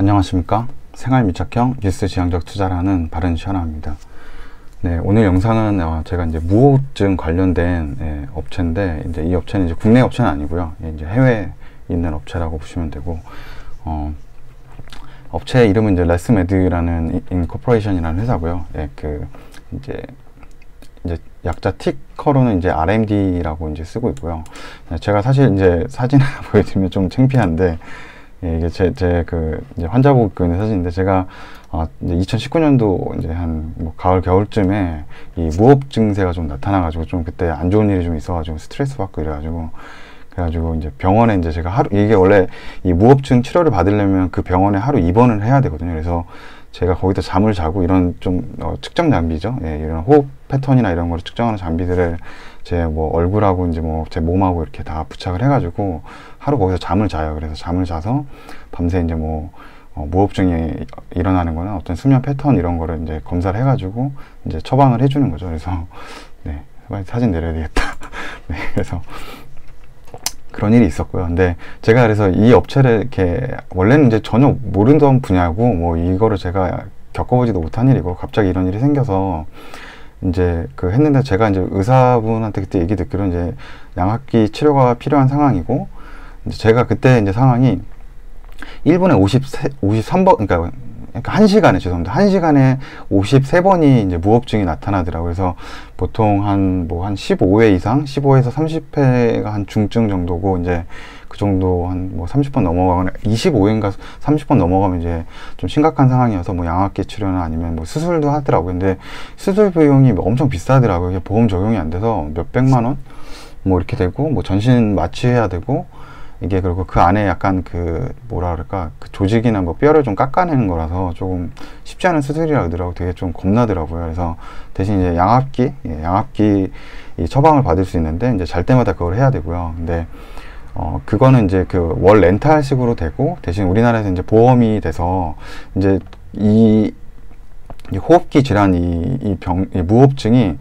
안녕하십니까. 생활밀착형 뉴스 지향적 투자를 하는 바른시현아입니다. 네, 오늘 영상은 제가 이제 무호흡증 관련된 업체인데, 이제 이 업체는 이제 국내 업체는 아니고요. 이제 해외에 있는 업체라고 보시면 되고, 업체 이름은 이제 레스메드라는 인코퍼레이션이라는 회사고요. 이제 약자 티커로는 이제 RMD라고 이제 쓰고 있고요. 제가 사실 이제 사진 하나 보여드리면 좀 창피한데, 이게 이제 환자복 입고 있는 사진인데, 제가 이제 2019년도 이제 한 가을 겨울쯤에 이 무호흡 증세가 좀 나타나가지고 좀 그때 안 좋은 일이 좀 있어가지고 스트레스 받고 그래가지고 이제 병원에 이제 제가 이게 원래 이 무호흡증 치료를 받으려면 그 병원에 하루 입원을 해야 되거든요. 그래서 제가 거기서 잠을 자고 이런 좀 측정 장비죠. 이런 호흡 패턴이나 이런 거를 측정하는 장비들을 제 얼굴하고 이제 제 몸하고 이렇게 다 부착을 해가지고 하루 거기서 잠을 자요. 그래서 잠을 자서 밤새 이제 무호흡증이 일어나는 거나 어떤 수면 패턴 이런 거를 이제 검사를 해가지고 이제 처방을 해주는 거죠. 그래서 네, 사진 내려야 되겠다. 네, 그래서 그런 일이 있었고요. 근데 제가 그래서 이 업체를 이렇게 원래는 이제 전혀 모르던 분야고 이거를 제가 겪어보지도 못한 일이고 갑자기 이런 일이 생겨서 이제 했는데, 제가 이제 의사분한테 그때 얘기 듣기로 이제 양압기 치료가 필요한 상황이고, 이제 제가 그때 이제 상황이 1분에 53번, 그러니까 1시간에, 죄송합니다. 1시간에 53번이 이제 무호흡증이 나타나더라고요. 그래서 보통 한 15회 이상, 15회에서 30회가 한 중증 정도고, 이제 그 정도 한 30번 넘어가거나 25회인가 30번 넘어가면 이제 좀 심각한 상황이어서 양압기 치료나 아니면 수술도 하더라고요. 근데 수술 비용이 엄청 비싸더라고요. 이게 보험 적용이 안 돼서 몇백만 원? 이렇게 되고, 전신 마취해야 되고, 이게 그리고 그 안에 약간 뭐라 그럴까, 조직이나 뼈를 좀 깎아내는 거라서 조금 쉽지 않은 수술이라 그러더라고요. 되게 좀 겁나더라고요. 그래서 대신 이제 양압기 이 처방을 받을 수 있는데, 이제 잘 때마다 그걸 해야 되고요. 근데 그거는 이제 월 렌탈식으로 되고, 대신 우리나라에서 이제 보험이 돼서 이제 이 호흡기 질환, 이 무호흡증이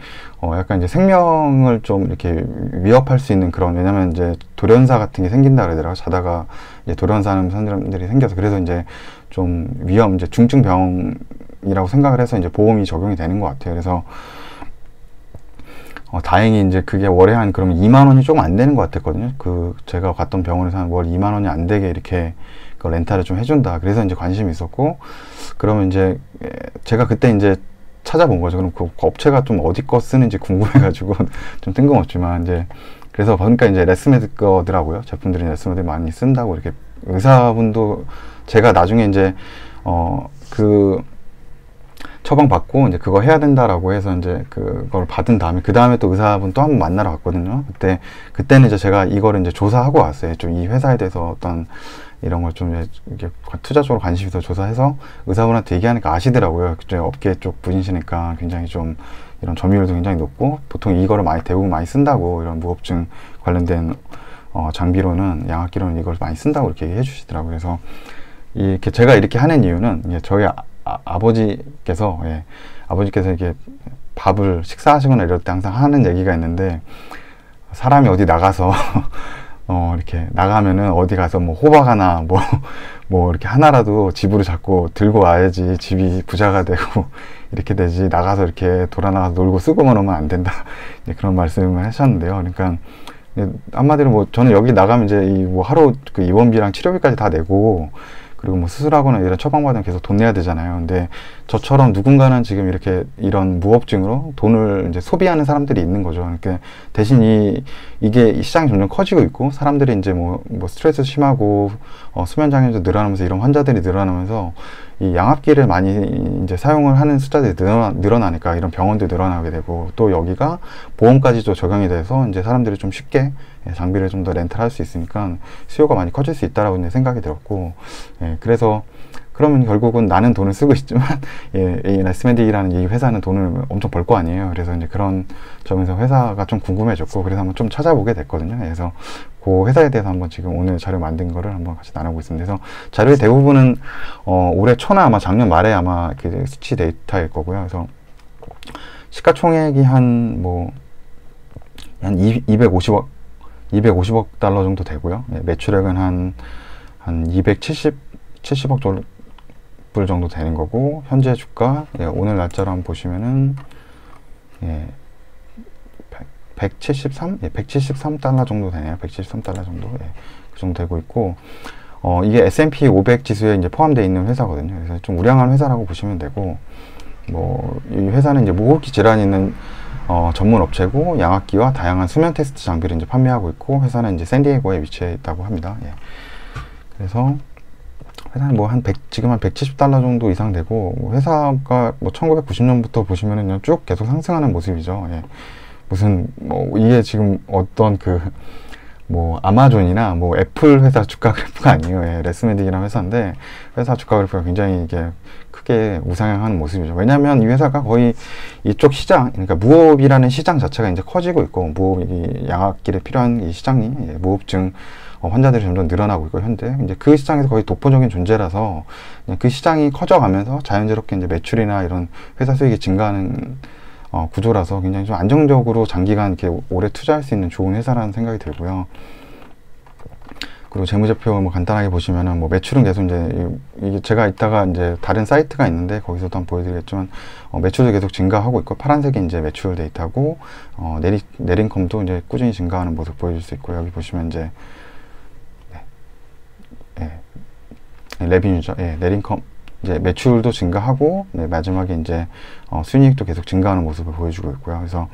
약간 이제 생명을 좀 이렇게 위협할 수 있는 그런, 왜냐면 이제 돌연사 같은 게 생긴다 그러더라고요. 자다가 이제 돌연사 하는 사람들이 생겨서, 그래서 이제 좀 이제 중증병이라고 생각을 해서 이제 보험이 적용이 되는 것 같아요. 그래서 다행히 이제 그게 월에 그럼 2만 원이 조금 안 되는 것 같았거든요. 제가 갔던 병원에서 한 월 2만 원이 안 되게 이렇게 렌탈을 좀 해준다. 그래서 이제 관심이 있었고, 그러면 이제 제가 그때 이제 찾아본 거죠. 그럼 그 업체가 좀 어디 거 쓰는지 궁금해가지고 좀 뜬금없지만 이제 그래서 보니까 이제 레스메드 거더라고요. 제품들이 레스메드 많이 쓴다고 이렇게 의사분도 제가 나중에 이제 처방 받고 이제 그거 해야 된다라고 해서 이제 그걸 받은 다음에 그 다음에 또 의사분 또 한 번 만나러 갔거든요. 그때는 이제 제가 이거를 이제 조사하고 왔어요. 좀 이 회사에 대해서 어떤 이런 걸 좀 이렇게 투자 쪽으로 관심 있어 조사해서 의사분한테 얘기하니까 아시더라고요. 업계 쪽 분이시니까 굉장히 좀 이런 점유율도 굉장히 높고, 보통 이거를 대부분 많이 쓴다고, 이런 무호흡증 관련된 장비로는, 양압기로는 이걸 많이 쓴다고 이렇게 얘기해 주시더라고요. 그래서 이렇게 제가 이렇게 하는 이유는 저희 아버지께서 이렇게 밥을 식사하시거나 이럴 때 항상 하는 얘기가 있는데, 사람이 어디 나가서 이렇게 나가면은 어디 가서 호박 하나 이렇게 하나라도 집으로 자꾸 들고 와야지 집이 부자가 되고 이렇게 되지, 나가서 이렇게 돌아나가서 놀고 쓰고만 오면 안 된다. 그런 말씀을 하셨는데요. 그러니까 한마디로 저는 여기 나가면 이제 하루 입원비랑 치료비까지 다 내고, 그리고 수술하거나 이런 처방받으면 계속 돈 내야 되잖아요. 근데 저처럼 누군가는 지금 이런 무호흡증으로 돈을 이제 소비하는 사람들이 있는 거죠. 그러니까 대신 이게 시장이 점점 커지고 있고, 사람들이 이제 스트레스 심하고 수면 장애도 늘어나면서 이런 환자들이 늘어나면서 이 양압기를 많이 이제 사용을 하는 숫자들이 늘어나니까 이런 병원도 늘어나게 되고, 또 여기가 보험까지도 적용이 돼서 이제 사람들이 좀 쉽게 장비를 좀 더 렌탈할 수 있으니까 수요가 많이 커질 수 있다라고 이제 생각이 들었고, 그래서 그러면 결국은 나는 돈을 쓰고 있지만 이 레스메디라는 이 회사는 돈을 엄청 벌 거 아니에요. 그래서 이제 그런 점에서 회사가 좀 궁금해졌고, 그래서 한번 좀 찾아보게 됐거든요. 그래서 그 회사에 대해서 한번 지금 오늘 자료 만든 거를 한번 같이 나누고 있습니다. 그래서 자료의 대부분은 올해 초나 아마 작년 말에 아마 수치 데이터일 거고요. 그래서 시가총액이 한 250억 달러 정도 되고요. 매출액은 한 70억 100불 정도 되는 거고, 현재 주가, 예, 오늘 날짜로 한번 보시면은, 예, 173? 예, 173달러 정도 되네요. 173달러 정도. 예, 그 정도 되고 있고, 이게 S&P 500 지수에 이제 포함되어 있는 회사거든요. 그래서 좀 우량한 회사라고 보시면 되고, 뭐, 이 회사는 이제 무호흡기 질환이 있는 전문 업체고, 양압기와 다양한 수면 테스트 장비를 이제 판매하고 있고, 회사는 이제 샌디에고에 위치해 있다고 합니다. 예. 그래서 회사는 뭐 지금 한 170달러 정도 이상 되고, 뭐 회사가 뭐 1990년부터 보시면은 쭉 계속 상승하는 모습이죠. 예. 무슨 뭐 이게 지금 어떤 뭐 아마존이나 뭐 애플 회사 주가 그래프가 아니에요. 예, 레스메딕이라는 회사인데 회사 주가 그래프가 굉장히 이게 크게 우상향하는 모습이죠. 왜냐하면 이 회사가 거의 이쪽 시장, 그러니까 무호흡이라는 시장 자체가 이제 커지고 있고, 무호흡이 양압기에 필요한 이 시장이, 예, 무호흡증 환자들이 점점 늘어나고 있고, 현재 이제 그 시장에서 거의 독보적인 존재라서 그 시장이 커져가면서 자연스럽게 이제 매출이나 이런 회사 수익이 증가하는 구조라서 굉장히 좀 안정적으로 장기간 이렇게 오래 투자할 수 있는 좋은 회사라는 생각이 들고요. 그리고 재무제표 뭐 간단하게 보시면은 뭐 매출은 계속 이제 이게 제가 이따가 이제 다른 사이트가 있는데 거기서도 한번 보여드리겠지만 매출도 계속 증가하고 있고, 파란색이 이제 매출 데이터고, 넷인컴도 이제 꾸준히 증가하는 모습 보여줄 수 있고, 여기 보시면 이제 레비뉴죠. 예, 넷인컴 이제 매출도 증가하고, 네, 마지막에 이제 순이익도 계속 증가하는 모습을 보여주고 있고요. 그래서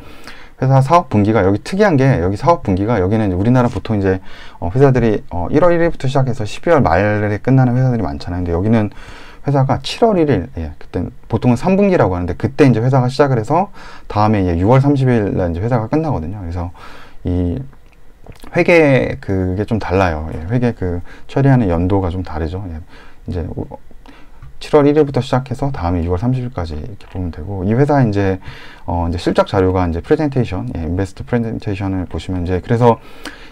회사 사업 분기가 여기 특이한 게, 여기 사업 분기가 여기는 이제 우리나라 보통 이제 회사들이 1월 1일부터 시작해서 12월 말에 끝나는 회사들이 많잖아요. 근데 여기는 회사가 7월 1일, 예, 그때 보통은 3분기라고 하는데 그때 이제 회사가 시작을 해서 다음에 이제 6월 30일 날 이제 회사가 끝나거든요. 그래서 이 회계 그게 좀 달라요. 예, 회계 처리하는 연도가 좀 다르죠. 예, 이제 7월 1일부터 시작해서 다음에 6월 30일까지 이렇게 보면 되고, 이 회사 이제 실적 자료가 이제 프레젠테이션, 예, 인베스트 프레젠테이션을 보시면 이제, 그래서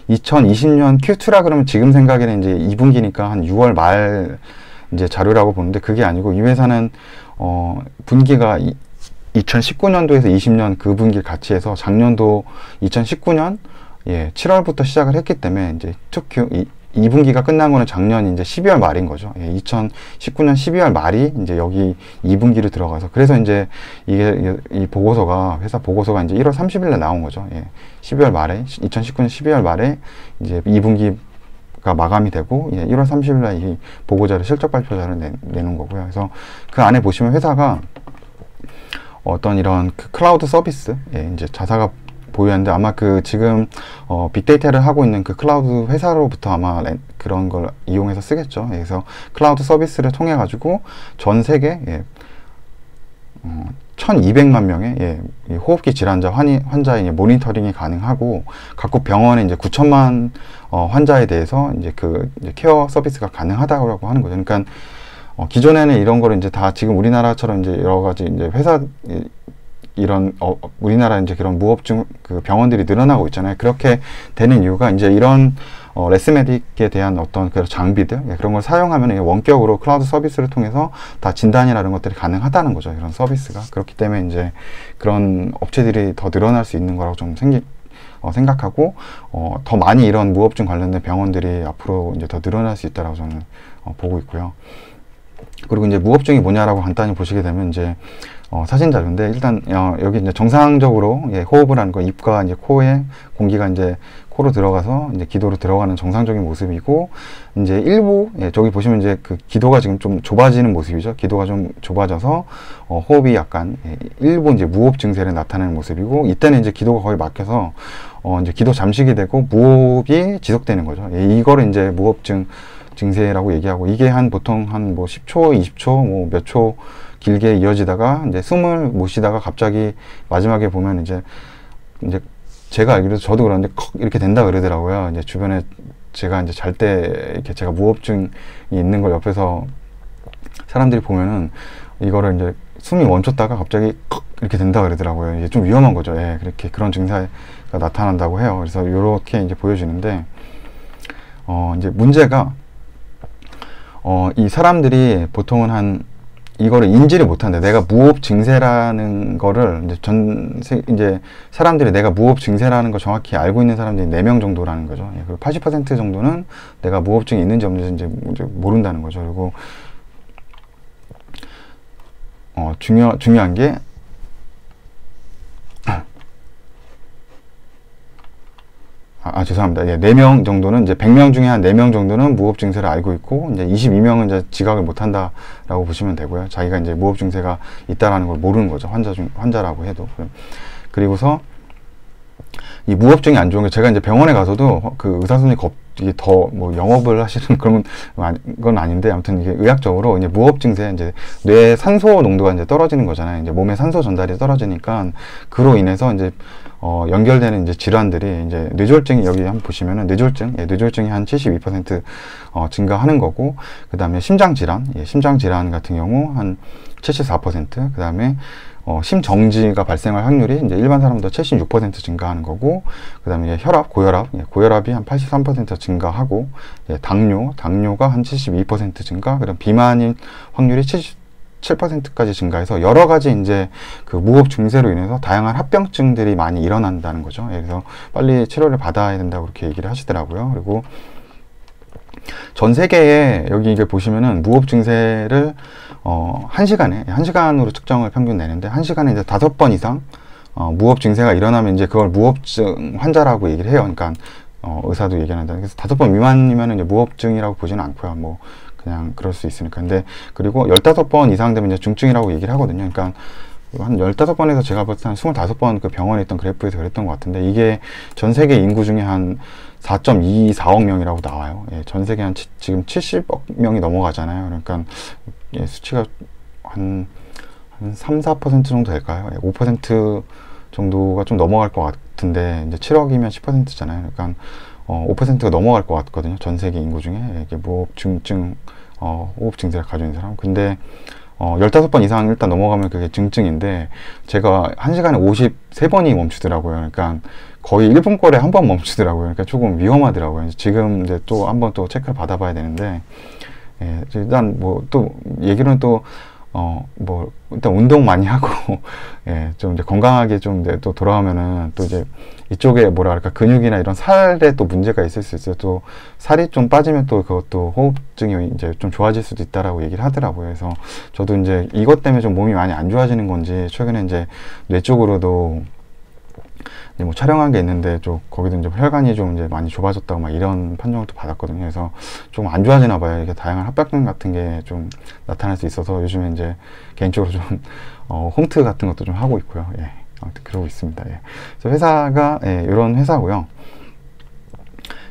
2020년 Q2라 그러면 지금 생각에는 이제 2분기니까 한 6월 말 이제 자료라고 보는데, 그게 아니고 이 회사는 분기가 2019년도에서 20년 그 분기를 같이 해서 작년도 2019년, 예, 7월부터 시작을 했기 때문에 이제 2분기가 끝난 거는 작년 이제 12월 말인 거죠. 예, 2019년 12월 말이 이제 여기 2분기로 들어가서, 그래서 이제 이게 이 보고서가, 회사 보고서가 이제 1월 30일에 나온 거죠. 예, 12월 말에, 2019년 12월 말에 이제 2분기가 마감이 되고, 예, 1월 30일날 이 보고자료, 실적 발표자를 내는 거고요. 그래서 그 안에 보시면 회사가 어떤 이런 클라우드 서비스, 예, 이제 자사가 보유하는데, 아마 지금 빅데이터를 하고 있는 클라우드 회사로부터 아마 그런 걸 이용해서 쓰겠죠. 예, 그래서 클라우드 서비스를 통해 가지고 전 세계, 예, 1200만 명의, 예, 호흡기 질환자 환자의 모니터링이 가능하고, 각국 병원에 이제 9천만 환자에 대해서 이제 이제 케어 서비스가 가능하다고 하는 거죠. 그러니까 기존에는 이런 거를 이제 다 지금 우리나라처럼 이제 여러 가지 이제 회사 이런 우리나라 이제 그런 무호흡증 병원들이 늘어나고 있잖아요. 그렇게 되는 이유가 이제 이런 레스메딕에 대한 어떤 그런 장비들, 예, 그런 걸 사용하면 원격으로 클라우드 서비스를 통해서 다 진단이나 이런 것들이 가능하다는 거죠. 이런 서비스가. 그렇기 때문에 이제 그런 업체들이 더 늘어날 수 있는 거라고 좀 생각하고, 더 많이 이런 무호흡증 관련된 병원들이 앞으로 이제 더 늘어날 수 있다라고 저는 보고 있고요. 그리고 이제 무호흡증이 뭐냐라고 간단히 보시게 되면 이제 사진 자료인데, 일단 여기 이제 정상적으로, 예, 호흡을 하는 거, 입과 이제 코에 공기가 이제 코로 들어가서 이제 기도로 들어가는 정상적인 모습이고, 이제 일부, 예, 저기 보시면 이제 기도가 지금 좀 좁아지는 모습이죠. 기도가 좀 좁아져서 호흡이 약간, 예, 일부 이제 무호흡 증세를 나타내는 모습이고, 이때는 이제 기도가 거의 막혀서 이제 기도 잠식이 되고 무호흡이 지속되는 거죠. 예, 이거를 이제 무호흡증 증세라고 얘기하고, 이게 보통 한 뭐 10초, 20초, 뭐 몇 초 길게 이어지다가 이제 숨을 못 쉬다가 갑자기 마지막에 보면 이제 제가 알기로 저도 그러는데 컥 이렇게 된다 그러더라고요. 이제 주변에 제가 이제 잘 때 이렇게 제가 무호흡증이 있는 걸 옆에서 사람들이 보면은 이거를 이제 숨이 멈췄다가 갑자기 컥 이렇게 된다 그러더라고요. 이게 좀 위험한 거죠. 예, 그렇게 그런 증세가 나타난다고 해요. 그래서 이렇게 이제 보여지는데, 이제 문제가 이 사람들이 보통은 이거를 인지를 못하는데, 내가 무호흡 증세라는 거를 이제 사람들이 내가 무호흡 증세라는 걸 정확히 알고 있는 사람들이 4명 정도라는 거죠. 예, 그리고 80% 정도는 내가 무호흡증이 있는지 없는지 이제 모른다는 거죠. 그리고 중요한 게 죄송합니다. 예, 4명 정도는 이제 100명 중에 한 4명 정도는 무호흡 증세를 알고 있고 이제 22명은 이제 지각을 못 한다라고 보시면 되고요. 자기가 이제 무호흡 증세가 있다라는 걸 모르는 거죠. 환자라고 해도. 그리고서 이 무호흡증이 안 좋은 게 제가 이제 병원에 가서도 그 의사 선생님이 이게 더 뭐 영업을 하시는 그런 건 아닌데 아무튼 이게 의학적으로 이제 무호흡 증세 이제 뇌 산소 농도가 이제 떨어지는 거잖아요. 이제 몸의 산소 전달이 떨어지니까 그로 인해서 이제 연결되는 이제 질환들이 이제 뇌졸중이 여기 한번 보시면은 뇌졸중이 한 72% 증가하는 거고 그 다음에 심장 질환 같은 경우 한 74%, 그 다음에 심정지가 발생할 확률이 이제 일반 사람보다 76% 증가하는 거고, 그 다음에 고혈압이 한 83% 증가하고, 당뇨가 한 72% 증가, 그다음 비만인 확률이 77%까지 증가해서 여러 가지 이제 그 무호흡 증세로 인해서 다양한 합병증들이 많이 일어난다는 거죠. 그래서 빨리 치료를 받아야 된다고 그렇게 얘기를 하시더라고요. 그리고 전 세계에 여기 이게 보시면은 무호흡 증세를 1시간으로 측정을 평균 내는데 1시간에 이제 5번 이상 무호흡 증세가 일어나면 이제 그걸 무호흡증 환자라고 얘기를 해요. 그러니까 의사도 얘기한다. 그래서 5번 미만이면 이제 무호흡증이라고 보지는 않고요. 뭐 그냥 그럴 수 있으니까. 근데 그리고 15번 이상 되면 이제 중증이라고 얘기를 하거든요. 그러니까 한 15번에서 제가 볼 때 한 25번 그 병원에 있던 그래프에서 그랬던 것 같은데 이게 전 세계 인구 중에 한 4.24억 명이라고 나와요. 전 세계 지금 70억 명이 넘어가잖아요. 그러니까 수치가 한 3, 4% 정도 될까요? 5% 정도가 좀 넘어갈 것 같은데 이제 7억이면 10%잖아요. 그러니까 5%가 넘어갈 것 같거든요. 전 세계 인구 중에 이게 무호흡증, 호흡 증세를 가지고 있는 사람. 근데 15번 이상 일단 넘어가면 그게 증증인데 제가 1시간에 53번이 멈추더라고요. 그러니까 거의 1분 꼴에 한 번 멈추더라고요. 그러니까 조금 위험하더라고요. 지금 이제 또 한번 또 체크를 받아봐야 되는데 일단 뭐 또 얘기로는 또 뭐 일단 운동 많이 하고 좀 이제 건강하게 좀 이제 또 돌아오면은 또 이제 이쪽에 뭐라 그럴까 근육이나 이런 살에 또 문제가 있을 수 있어요. 또 살이 좀 빠지면 또 그것도 호흡증이 이제 좀 좋아질 수도 있다라고 얘기를 하더라고요. 그래서 저도 이제 이것 때문에 좀 몸이 많이 안 좋아지는 건지 최근에 이제 뇌 쪽으로도 뭐 촬영한 게 있는데 좀 거기도 이제 혈관이 좀 이제 많이 좁아졌다고 막 이런 판정을 또 받았거든요. 그래서 좀 안 좋아지나 봐요. 이게 다양한 합병증 같은 게 좀 나타날 수 있어서 요즘에 이제 개인적으로 좀 홈트 같은 것도 좀 하고 있고요. 아무튼 그러고 있습니다. 그래서 회사가 이런 회사고요.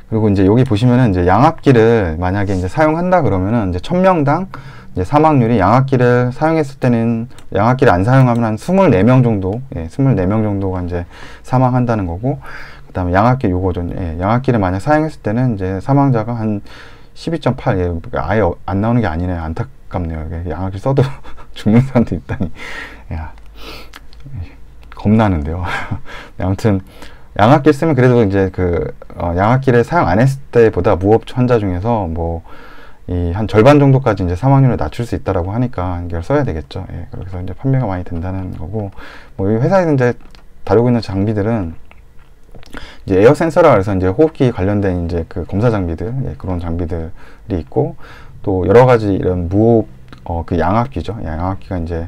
그리고 이제 여기 보시면은 이제 양압기를 만약에 이제 사용한다 그러면은 이제 1000명당 이제 사망률이 양압기를 사용했을 때는 양압기를 안 사용하면 한 24명 정도, 24명 정도가 이제 사망한다는 거고, 그 다음에 양압기 요거죠. 양압기를 만약 사용했을 때는 이제 사망자가 한 12.8, 아예 안 나오는 게 아니네요. 안타깝네요. 양압기 써도 죽는 사람도 있다니. 겁나는데요. 아무튼, 양압기 쓰면 그래도 이제 양압기를 사용 안 했을 때보다 무호흡 환자 중에서 뭐, 한 절반 정도까지 이제 사망률을 낮출 수 있다라고 하니까 이걸 써야 되겠죠. 그래서 이제 판매가 많이 된다는 거고, 뭐 이 회사에서 이제 다루고 있는 장비들은 이제 에어 센서라 그래서 이제 호흡기 관련된 이제 그 검사 장비들, 그런 장비들이 있고, 또 여러 가지 이런 무호흡 그 양압기죠. 양압기가 이제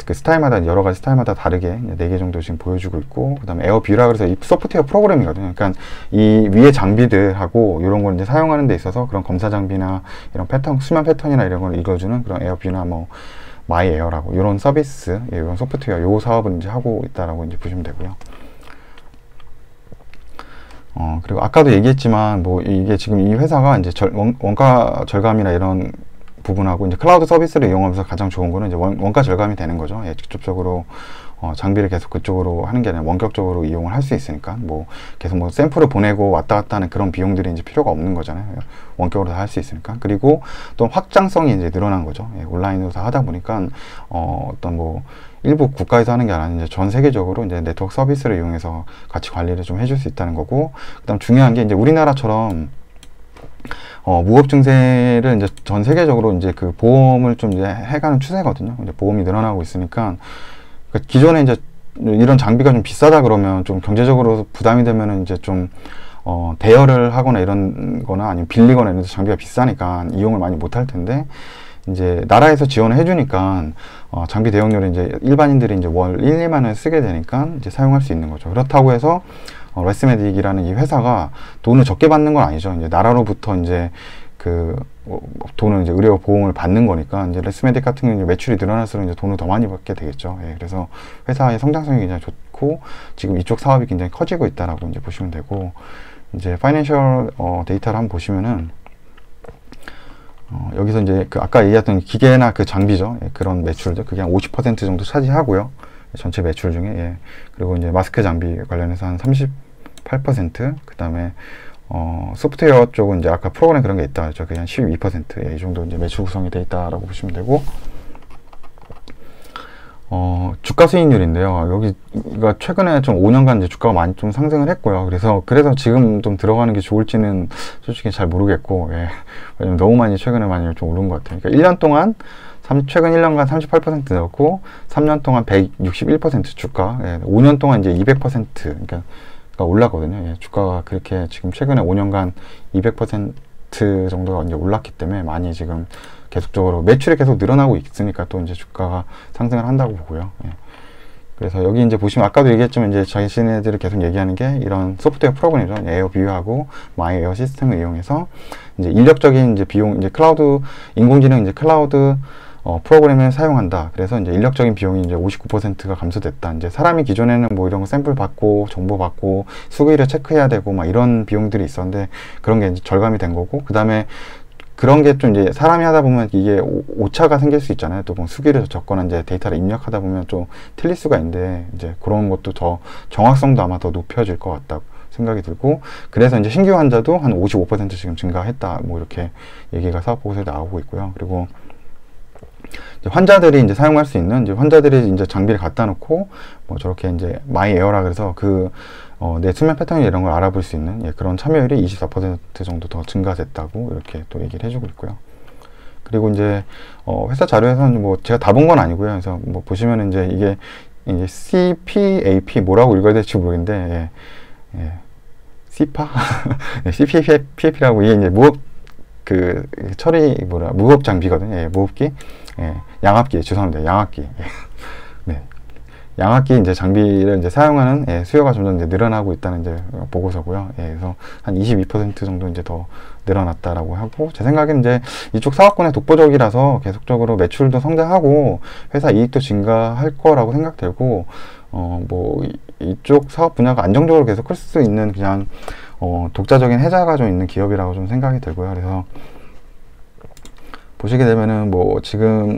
그 스타일마다 여러 가지 스타일마다 다르게 4개 정도 지금 보여주고 있고, 그 다음에 에어뷰라 그래서 이 소프트웨어 프로그램이거든요. 그러니까 이 위에 장비들하고 이런 걸 이제 사용하는 데 있어서 그런 검사 장비나 이런 패턴, 수면 패턴이나 이런 걸 읽어주는 그런 에어뷰나 뭐 마이에어라고 이런 서비스, 이런 소프트웨어 요 사업을 이제 하고 있다라고 이제 보시면 되고요. 그리고 아까도 얘기했지만 뭐 이게 지금 이 회사가 이제 원가 절감이나 이런 부분하고 이제 클라우드 서비스를 이용하면서 가장 좋은 거는 이제 원가 절감이 되는 거죠. 직접적으로 장비를 계속 그쪽으로 하는 게 아니라 원격적으로 이용을 할 수 있으니까 뭐 계속 뭐 샘플을 보내고 왔다 갔다 하는 그런 비용들이 이제 필요가 없는 거잖아요. 원격으로 다 할 수 있으니까. 그리고 또 확장성이 이제 늘어난 거죠. 온라인으로 다 하다 보니까 어떤 뭐 일부 국가에서 하는 게 아니라 이제 전 세계적으로 이제 네트워크 서비스를 이용해서 같이 관리를 좀 해줄 수 있다는 거고, 그다음 중요한 게 이제 우리나라처럼 무호흡 증세를 이제 전 세계적으로 이제 그 보험을 좀 이제 해가는 추세거든요. 이제 보험이 늘어나고 있으니까 기존에 이제 이런 장비가 좀 비싸다 그러면 좀 경제적으로 부담이 되면은 이제 좀 대여를 하거나 이런 거나 아니면 빌리거나 이런 장비가 비싸니까 이용을 많이 못 할 텐데, 이제 나라에서 지원을 해주니까 장비 대용료를 이제 일반인들이 이제 월 1, 2만 원 쓰게 되니까 이제 사용할 수 있는 거죠. 그렇다고 해서 레스메딕이라는 이 회사가 돈을 적게 받는 건 아니죠. 이제 나라로부터 이제 그 돈을 이제 의료 보험을 받는 거니까 이제 레스메딕 같은 경우는 매출이 늘어날수록 이제 돈을 더 많이 받게 되겠죠. 예, 그래서 회사의 성장성이 굉장히 좋고 지금 이쪽 사업이 굉장히 커지고 있다라고 이제 보시면 되고 이제 파이낸셜 데이터를 한번 보시면은 여기서 이제 그 아까 얘기했던 기계나 그 장비죠. 예, 그런 매출들 그게 한 50% 정도 차지하고요. 전체 매출 중에 예. 그리고 이제 마스크 장비 관련해서 한 38%, 그 다음에 소프트웨어 쪽은 이제 아까 프로그램 그런 게 있다 했죠. 그냥 12%, 예, 이 정도 이제 매출 구성이 되어 있다라고 보시면 되고, 주가 수익률인데요. 여기가 최근에 좀 5년간 이제 주가가 많이 좀 상승을 했고요. 그래서 지금 좀 들어가는 게 좋을지는 솔직히 잘 모르겠고, 예. 왜냐면 너무 많이 최근에 많이 좀 오른 것 같아요. 그러니까 1년 동안 최근 1년간 38% 늘었고 3년 동안 161% 주가, 예, 5년 동안 이제 200% 그러니까 올랐거든요. 예, 주가가 그렇게 지금 최근에 5년간 200% 정도가 이제 올랐기 때문에 많이 지금 계속적으로 매출이 계속 늘어나고 있으니까 또 이제 주가가 상승을 한다고 보고요. 예. 그래서 여기 이제 보시면 아까도 얘기했지만 이제 자신네들이 계속 얘기하는 게 이런 소프트웨어 프로그램이죠. 에어 비유하고 마이 에어 시스템을 이용해서 이제 인력적인 이제 비용, 이제 클라우드 인공지능 이제 클라우드 프로그램을 사용한다. 그래서 이제 인력적인 비용이 이제 59%가 감소됐다. 이제 사람이 기존에는 뭐 이런 거 샘플 받고 정보 받고 수기를 체크해야 되고 막 이런 비용들이 있었는데 그런 게 이제 절감이 된 거고, 그 다음에 그런 게 좀 이제 사람이 하다 보면 이게 오차가 생길 수 있잖아요. 또 뭐 수기를 적거나 이제 데이터를 입력하다 보면 좀 틀릴 수가 있는데 이제 그런 것도 더 정확성도 아마 더 높여질 것 같다고 생각이 들고, 그래서 이제 신규 환자도 한 55% 지금 증가했다. 뭐 이렇게 얘기가 사업 보고서에 나오고 있고요. 그리고 이제 환자들이 이제 사용할 수 있는 이제 환자들이 이제 장비를 갖다 놓고 뭐 저렇게 이제 마이 에어라 그래서 내 수면 패턴 이런 걸 알아볼 수 있는, 예, 그런 참여율이 24% 정도 더 증가됐다고 이렇게 또 얘기를 해주고 있고요. 그리고 이제 회사 자료에서는 뭐 제가 다 본 건 아니고요. 그래서 뭐 보시면은 이제 이게 CPAP 뭐라고 읽어야 될지 모르겠는데, 예, 예, CPA 네, CPAP라고 이게 이제 무흡 무흡 장비거든요. 예, 무흡기, 예, 양압기, 죄송합니다. 양압기. 예. 네. 양압기 이제 장비를 이제 사용하는, 예, 수요가 점점 이제 늘어나고 있다는 이제 보고서고요. 예, 그래서 한 22% 정도 이제 더 늘어났다라고 하고, 제 생각에는 이제 이쪽 사업군의 독보적이라서 계속적으로 매출도 성장하고 회사 이익도 증가할 거라고 생각되고, 뭐 이쪽 사업 분야가 안정적으로 계속 클 수 있는 그냥 독자적인 혜자가 좀 있는 기업이라고 좀 생각이 들고요. 그래서 보시게 되면은 뭐 지금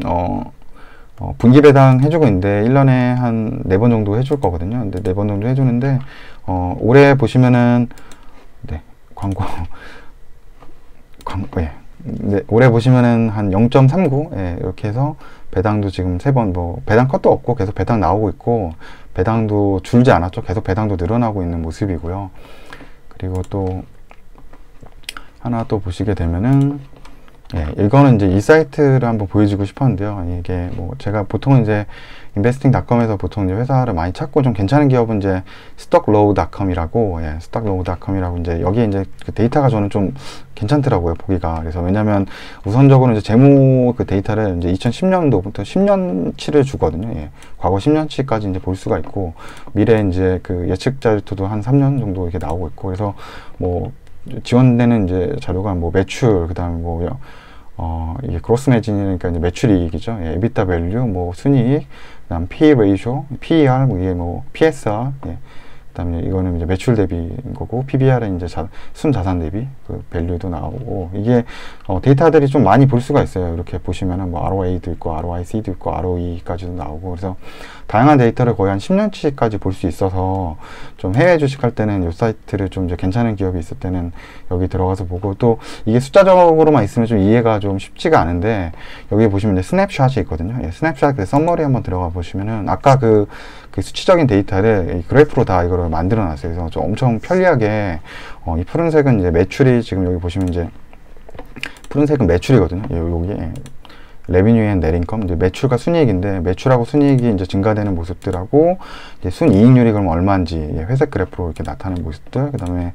분기 배당 해주고 있는데 1년에 한 4번 정도 해줄 거거든요. 근데 4번 정도 해주는데 올해 보시면은, 네, 예. 네, 올해 보시면은 한 0.39, 예, 이렇게 해서 배당도 지금 3번, 뭐 배당 컷도 없고 계속 배당 나오고 있고, 배당도 줄지 않았죠. 계속 배당도 늘어나고 있는 모습이고요. 그리고 또 하나 또 보시게 되면은, 예, 이거는 이제 이 사이트를 한번 보여주고 싶었는데요. 이게 뭐 제가 보통은 이제 investing.com에서 보통 이제 회사를 많이 찾고 좀 괜찮은 기업은 이제 stocklow.com이라고, 예, stocklow.com이라고 이제 여기에 이제 그 데이터가 저는 좀 괜찮더라고요, 보기가. 그래서 왜냐면 우선적으로 이제 재무 그 데이터를 이제 2010년도부터 10년치를 주거든요. 예, 과거 10년치까지 이제 볼 수가 있고, 미래 이제 그 예측 자료도 한 3년 정도 이렇게 나오고 있고, 그래서 뭐 지원되는 이제 자료가 뭐 매출, 그 다음에 뭐 이게 그로스 매진이니까 이제 매출이익이죠. 예, EBITDA 밸류, 뭐 순이익, 그다음 P 레이쇼, PER, 뭐 이게 뭐 PSR, 예, 그다음에 이거는 이제 매출 대비인 거고, PBR은 이제 순자산 대비 그 밸류도 나오고, 이게 데이터들이 좀 많이 볼 수가 있어요. 이렇게 보시면은 뭐 ROA도 있고, ROIC도 있고, ROE까지도 나오고, 그래서 다양한 데이터를 거의 한 10년치까지 볼 수 있어서 좀 해외 주식할 때는 이 사이트를 좀 이제 괜찮은 기업이 있을 때는 여기 들어가서 보고, 또 이게 숫자적으로만 있으면 좀 이해가 좀 쉽지가 않은데, 여기 보시면 이제 스냅샷이 있거든요. 예, 스냅샷 그 썸머리 한번 들어가 보시면은 아까 그 수치적인 데이터를 그래프로 다 이거를 만들어 놨어요. 그래서 좀 엄청 편리하게, 이 푸른색은 이제 매출이, 지금 여기 보시면 이제 푸른색은 매출이거든요. 여기 레비뉴 앤 넷인컴, 이제 매출과 순이익인데, 매출하고 순이익이 이제 증가되는 모습들하고, 이제 순이익률이 그럼 얼마인지, 예, 회색 그래프로 이렇게 나타나는 모습들, 그 다음에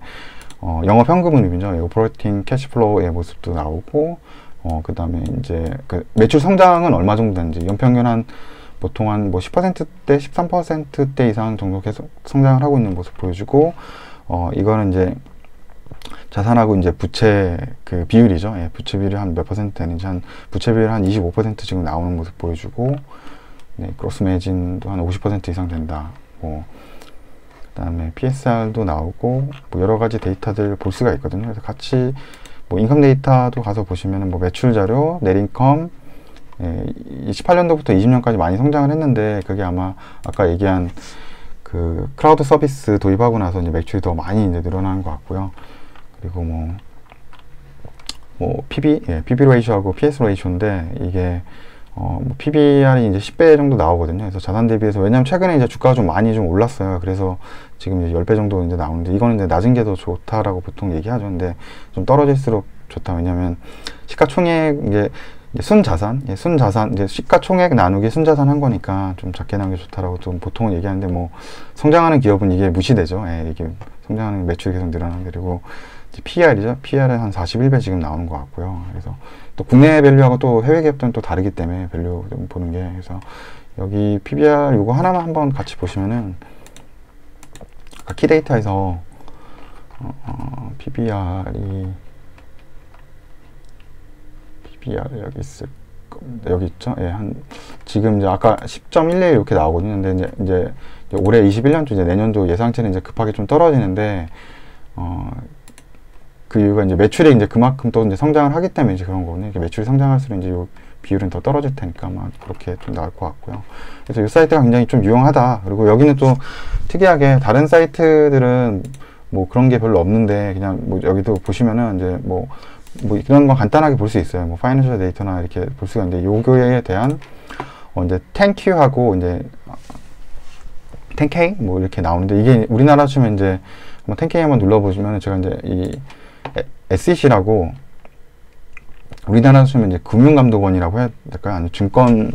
영업 현금 흐름이죠. 오퍼레이팅 캐시플로우의 모습도 나오고, 그 다음에 이제 그 매출 성장은 얼마 정도 되는지, 연평균 한 보통 한 뭐 10%대, 13%대 이상 정도 계속 성장을 하고 있는 모습 보여주고, 이거는 이제 자산하고 이제 부채 그 비율이죠. 예, 부채 비율이 한 몇 퍼센트 되는지, 한 부채 비율 한 25% 지금 나오는 모습 보여주고, 네, 그로스 매진도 한 50% 이상 된다. 그다음에 PSR도 나오고, 뭐 여러 가지 데이터들 볼 수가 있거든요. 그래서 같이 뭐 인컴 데이터도 가서 보시면은 뭐 매출 자료, 넷 인컴, 18년도부터 20년까지 많이 성장을 했는데, 그게 아마 아까 얘기한 그 클라우드 서비스 도입하고 나서 이제 매출이 더 많이 이제 늘어나는 것 같고요. 그리고 뭐 PB 레이쇼하고 PS 레이쇼인데, 이게 뭐 PBR이 이제 10배 정도 나오거든요. 그래서 자산 대비해서, 왜냐면 최근에 이제 주가가 좀 많이 좀 올랐어요. 그래서 지금 이제 10배 정도 이제 나오는데, 이거는 이제 낮은 게 더 좋다라고 보통 얘기하죠. 근데 좀 떨어질수록 좋다. 왜냐면 시가총액, 이게 순자산, 이제 시가총액 나누기 순자산 한 거니까 좀 작게 나오는 게 좋다라고 좀 보통은 얘기하는데, 뭐 성장하는 기업은 이게 무시되죠. 이게 성장하는 매출이 계속 늘어나는데, 그리고 PER이죠. PER은 한 41배 지금 나오는 것 같고요. 그래서 또 국내 밸류하고 또 해외 기업들은 또 다르기 때문에 밸류 좀 보는 게, 그래서 여기 PBR 요거 하나만 한번 같이 보시면은, 아까 키데이터에서 PBR 여기 있을 겁니다. 여기 있죠. 예, 지금 이제 아까 10.11 이렇게 나오거든요. 근데 이제 올해 21년도 이제 내년도 예상치는 이제 급하게 좀 떨어지는데, 그 이유가 이제 매출이 이제 그만큼 또 이제 성장을 하기 때문에 이제 그런 거거든요. 매출이 성장할수록 이제 요 비율은 더 떨어질 테니까 아마 그렇게 좀 나올 것 같고요. 그래서 이 사이트가 굉장히 좀 유용하다. 그리고 여기는 또 특이하게 다른 사이트들은 뭐 그런 게 별로 없는데, 그냥 뭐 여기도 보시면은 이제 뭐 이런 거 간단하게 볼 수 있어요. 뭐 파이낸셜 데이터나 이렇게 볼 수가 있는데, 요거에 대한 이제 10Q하고 이제 10K 뭐 이렇게 나오는데, 이게 우리나라 치면 이제 뭐 10K 한번 눌러보시면, 제가 이제 이 SEC라고, 우리나라 치면 이제 금융감독원이라고 해야 될까요? 아니면 증권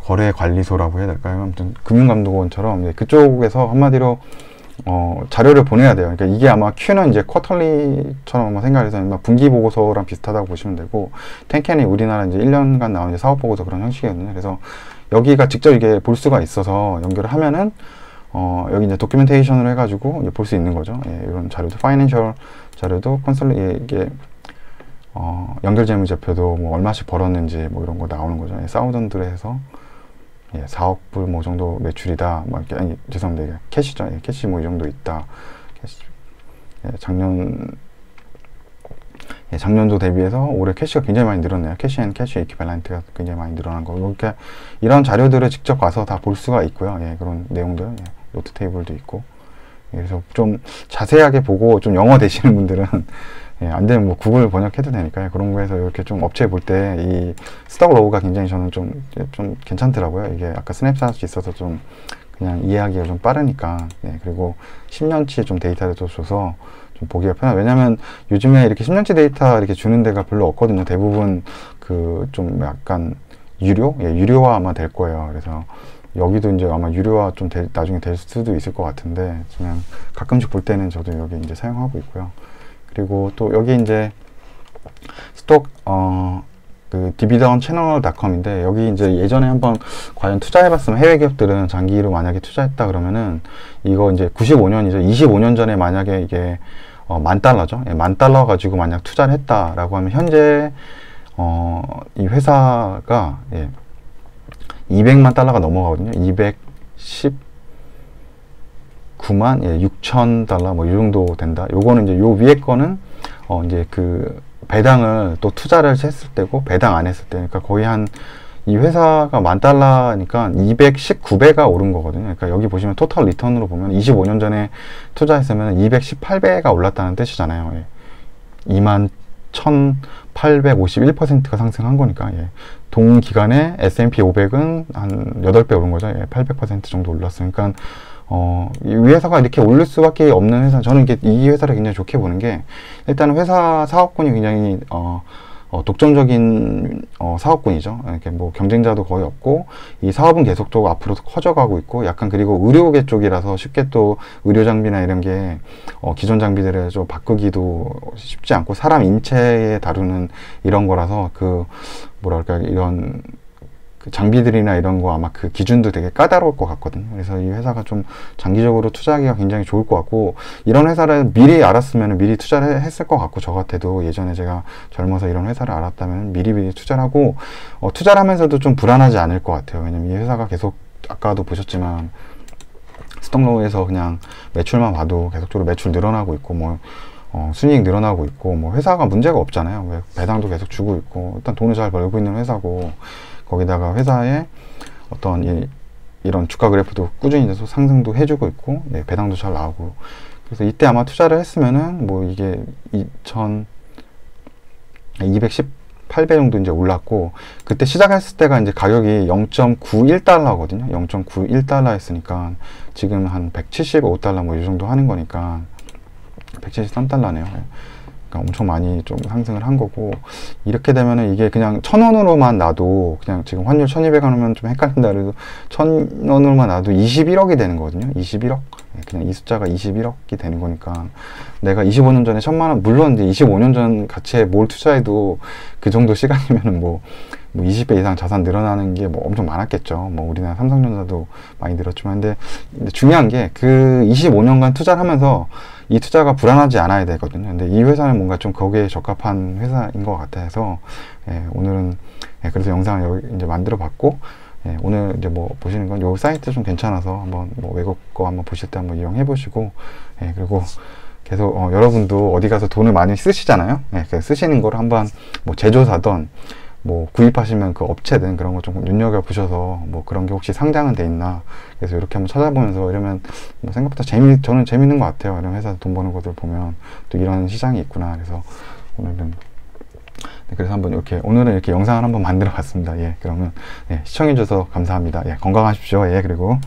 거래관리소라고 해야 될까요? 아무튼 금융감독원처럼 그쪽에서 한마디로 자료를 보내야 돼요. 그러니까 이게 아마 Q는 이제 쿼터리처럼 아마 생각해서 분기 보고서랑 비슷하다고 보시면 되고, 10K는 우리나라 이제 1년간 나온 이제 사업 보고서 그런 형식이거든요. 그래서 여기가 직접 이게 볼 수가 있어서 연결을 하면은 여기 이제 도큐멘테이션을 해가지고 볼 수 있는 거죠. 예, 이런 자료도, 파이낸셜 자료도, 이게 연결 재무제표도 뭐 얼마씩 벌었는지 뭐 이런 거 나오는 거죠. 예, 사우전드로 해서 4억 불 뭐 정도 매출이다. 뭐 이렇게, 아니 죄송합니다. 캐시죠. 예, 캐시 뭐 이 정도 있다. 캐시. 작년도 대비해서 올해 캐시가 굉장히 많이 늘었네요. 캐시 앤 캐시 이퀴밸런트가 굉장히 많이 늘어난 거. 이렇게 이런 자료들을 직접 가서 다 볼 수가 있고요. 예, 그런 내용들, 노트 테이블도 있고. 그래서 좀 자세하게 보고 좀 영어 되시는 분들은 안 되면 뭐 구글 번역해도 되니까요. 그런 거에서 이렇게 좀 업체 볼 때 이 스톡 로우가 굉장히 저는 좀 괜찮더라고요. 이게 아까 스냅샷이 있어서 좀 그냥 이해하기가 좀 빠르니까. 그리고 10년치 좀 데이터를 또 줘서 좀 보기가 편하고, 왜냐면 요즘에 이렇게 10년치 데이터 이렇게 주는 데가 별로 없거든요. 대부분 그 좀 약간 유료화 아마 될 거예요. 그래서 여기도 이제 아마 유료화 좀 나중에 될 수도 있을 것 같은데, 그냥 가끔씩 볼 때는 저도 여기 이제 사용하고 있고요. 그리고 또 여기 이제 스톡 그 dividendchannel.com인데, 여기 이제 예전에 한번 과연 투자해봤으면, 해외 기업들은 장기로 만약에 투자했다 그러면은 이거 이제 95년이죠. 25년 전에 만약에 이게 $10,000죠. 예, $10,000 가지고 만약 투자를 했다라고 하면 현재 이 회사가 200만 달러가 넘어가거든요. 219만 6천 달러 뭐 이 정도 된다. 요거는 이제 요 위에 거는 이제 그 배당을 또 투자를 했을 때고, 배당 안 했을 때, 그러니까 거의 이 회사가 $10,000니까 219배가 오른 거거든요. 그러니까 여기 보시면 토탈 리턴으로 보면 25년 전에 투자했으면 218배가 올랐다는 뜻이잖아요. 21,851%가 상승한 거니까. 동 기간에 S&P 500은 한 8배 오른 거죠. 800% 정도 올랐으니까 이 회사가 이렇게 오를 수밖에 없는 회사, 저는 이 회사를 굉장히 좋게 보는 게, 일단 회사 사업군이 굉장히 독점적인 사업군이죠. 이렇게 뭐 경쟁자도 거의 없고 이 사업은 계속적으로 앞으로 커져가고 있고 약간 그리고 의료계 쪽이라서 쉽게 또 의료 장비나 이런 게 기존 장비들을 좀 바꾸기도 쉽지 않고 사람 인체에 다루는 이런 거라서 그 뭐랄까 이런 그 장비들이나 이런 거 아마 그 기준도 되게 까다로울 것 같거든요. 그래서 이 회사가 좀 장기적으로 투자하기가 굉장히 좋을 것 같고 이런 회사를 미리 알았으면 미리 투자를 했을 것 같고 저 같아도 예전에 제가 젊어서 이런 회사를 알았다면 미리 투자를 하고 투자를 하면서도 좀 불안하지 않을 것 같아요. 왜냐면 이 회사가 계속 아까도 보셨지만 스톡로우에서 그냥 매출만 봐도 계속적으로 매출 늘어나고 있고 뭐 순이익 늘어나고 있고 뭐 회사가 문제가 없잖아요. 배당도 계속 주고 있고 일단 돈을 잘 벌고 있는 회사고 거기다가 회사에 어떤 이런 주가 그래프도 꾸준히 계속 상승도 해주고 있고 배당도 잘 나오고 그래서 이때 아마 투자를 했으면은 뭐 이게 218배 정도 이제 올랐고 그때 시작했을 때가 이제 가격이 0.91달러거든요. 0.91달러 했으니까 지금 한 175달러 뭐 이 정도 하는 거니까 173달러네요. 그러니까 엄청 많이 좀 상승을 한 거고 이렇게 되면은 이게 그냥 1,000원으로만 놔도 그냥 지금 환율 1,200원 하면 좀 헷갈린다 그래도 1,000원으로만 놔도 21억이 되는 거거든요. 21억. 그냥 이 숫자가 21억이 되는 거니까 내가 25년 전에 1,000만원 물론 이제 25년 전 가치에 뭘 투자해도 그 정도 시간이면은 뭐 20배 이상 자산 늘어나는 게 뭐 엄청 많았겠죠. 뭐 우리나라 삼성전자도 많이 늘었지만 근데 중요한 게 그 25년간 투자를 하면서 이 투자가 불안하지 않아야 되거든요. 근데 이 회사는 뭔가 좀 거기에 적합한 회사인 것 같아서 오늘은 그래서 영상을 여기 이제 만들어 봤고 오늘 이제 뭐 보시는 건 요 사이트 좀 괜찮아서 한번 뭐 외국 거 한번 보실 때 한번 이용해 보시고 그리고 계속 여러분도 어디 가서 돈을 많이 쓰시잖아요. 쓰시는 걸 한번 뭐 제조사든 뭐 구입하시면 그 업체든 그런 거 좀 눈여겨 보셔서 뭐 그런 게 혹시 상장은 돼 있나 그래서 이렇게 한번 찾아보면서 이러면 뭐 생각보다 저는 재밌는 것 같아요. 이런 회사에서 돈 버는 것들 보면 또 이런 시장이 있구나. 그래서 오늘은 그래서 한번 오늘은 이렇게 영상을 한번 만들어 봤습니다. 그러면 시청해 주셔서 감사합니다. 건강하십시오. 그리고